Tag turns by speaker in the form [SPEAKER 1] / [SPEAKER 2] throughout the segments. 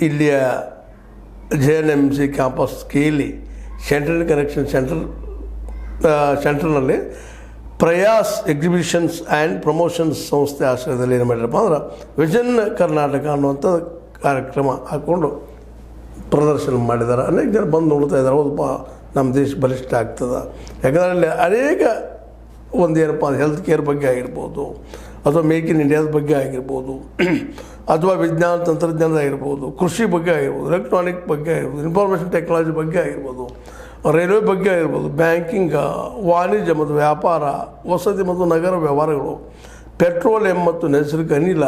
[SPEAKER 1] ಇಲ್ಲಿಯ JNMC campus KLE central connection ಸೆಂಟರ್ನಲ್ಲಿ ಪ್ರಯಾಸ್ exhibitions and promotions ಸಂಸ್ಥೆ ಆಶ್ರಯದಲ್ಲಿ ಏನು ಮಾಡಿರಪ್ಪ ಅಂದ್ರೆ ವಿಷನ್ ಕರ್ನಾಟಕ ಅನ್ನುವಂಥ ಕಾರ್ಯಕ್ರಮ ಹಾಕ್ಕೊಂಡು ಪ್ರದರ್ಶನ ಮಾಡಿದ್ದಾರೆ. ಅನೇಕ ಜನ ಬಂದು ನೋಡ್ತಾ ಇದ್ದಾರೆ. ಹೌದಪ್ಪ, ನಮ್ಮ ದೇಶ ಬಲಿಷ್ಠ ಆಗ್ತದೆ. ಯಾಕಂದರೆ ಅಲ್ಲಿ ಅನೇಕ ಒಂದೇನಪ್ಪ ಹೆಲ್ತ್ ಕೇರ್ ಬಗ್ಗೆ ಆಗಿರ್ಬೋದು, ಅಥವಾ ಮೇಕ್ ಇನ್ ಇಂಡಿಯಾದ ಬಗ್ಗೆ ಆಗಿರ್ಬೋದು, ಅಥವಾ ವಿಜ್ಞಾನ ತಂತ್ರಜ್ಞಾನದ ಆಗಿರ್ಬೋದು, ಕೃಷಿ ಬಗ್ಗೆ ಆಗಿರ್ಬೋದು, ಎಲೆಕ್ಟ್ರಾನಿಕ್ ಬಗ್ಗೆ ಆಗಿರ್ಬೋದು, ಇನ್ಫಾರ್ಮೇಷನ್ ಟೆಕ್ನಾಲಜಿ ಬಗ್ಗೆ ಆಗಿರ್ಬೋದು, ರೈಲ್ವೆ ಬಗ್ಗೆ ಆಗಿರ್ಬೋದು, ಬ್ಯಾಂಕಿಂಗ್, ವಾಣಿಜ್ಯ ಮತ್ತು ವ್ಯಾಪಾರ, ವಸತಿ ಮತ್ತು ನಗರ ವ್ಯವಹಾರಗಳು, ಪೆಟ್ರೋಲಿಯಂ ಮತ್ತು ನೈಸರ್ಗಿಕ ಅನಿಲ,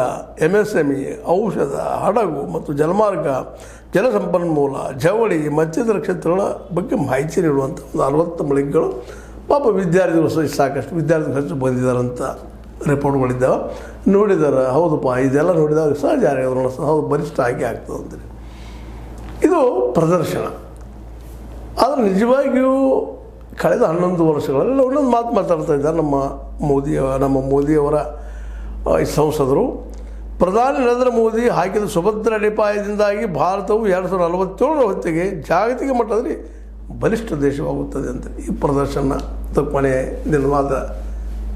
[SPEAKER 1] MSME, ಔಷಧ, ಹಡಗು ಮತ್ತು ಜಲಮಾರ್ಗ, ಜಲಸಂಪನ್ಮೂಲ, ಜವಳಿ ಮತ್ತಿತರ ಕ್ಷೇತ್ರಗಳ ಬಗ್ಗೆ ಮಾಹಿತಿ ನೀಡುವಂಥ ಒಂದು 40 ಮಳಿಗೆಗಳು ಪಾಪ ವಿದ್ಯಾರ್ಥಿಗಳು ಸಾಕಷ್ಟು ವಿದ್ಯಾರ್ಥಿಗಳು ಹೆಚ್ಚು ಬಂದಿದ್ದಾರಂತ ರಿಪೋರ್ಟ್ಗಳಿದ್ದಾವೆ. ನೋಡಿದ್ದಾರೆ. ಹೌದಪ್ಪ, ಇದೆಲ್ಲ ನೋಡಿದಾಗ ಸಹಜ ಹೌದು ಬಲಿಷ್ಠ ಆಗಿ ಆಗ್ತದೆ ಅಂತೇಳಿ. ಇದು ಪ್ರದರ್ಶನ. ಆದರೆ ನಿಜವಾಗಿಯೂ ಕಳೆದ 11 ವರ್ಷಗಳಲ್ಲಿ ಒಂದೊಂದು ಮಾತು ಮಾತಾಡ್ತಾ ಇದ್ದಾರೆ ನಮ್ಮ ಮೋದಿಯವರ ಸಂಸದರು. ಪ್ರಧಾನಿ ನರೇಂದ್ರ ಮೋದಿ ಹಾಕಿದ ಸುಭದ್ರ ಅಡಿಪಾಯದಿಂದಾಗಿ ಭಾರತವು 2047 ಹೊತ್ತಿಗೆ ಜಾಗತಿಕ ಮಟ್ಟದಲ್ಲಿ ಬಲಿಷ್ಠ ದೇಶವಾಗುತ್ತದೆ ಅಂತ ಈ ಪ್ರದರ್ಶನ ಕೊನೆಯ ದಿನವಾದ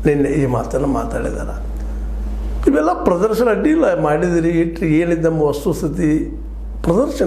[SPEAKER 1] ನಿನ್ನೆ ಈ ಮಾತನ್ನು ಮಾತಾಡಿದ್ದಾರೆ. ಇವೆಲ್ಲ ಪ್ರದರ್ಶನ ಅಡ್ಡಿಲ್ಲ, ಮಾಡಿದಿರಿ, ಇಟ್ಟರೆ ಏನಿದೆ ನಮ್ಮ ವಸ್ತುಸ್ಥಿತಿ ಪ್ರದರ್ಶನ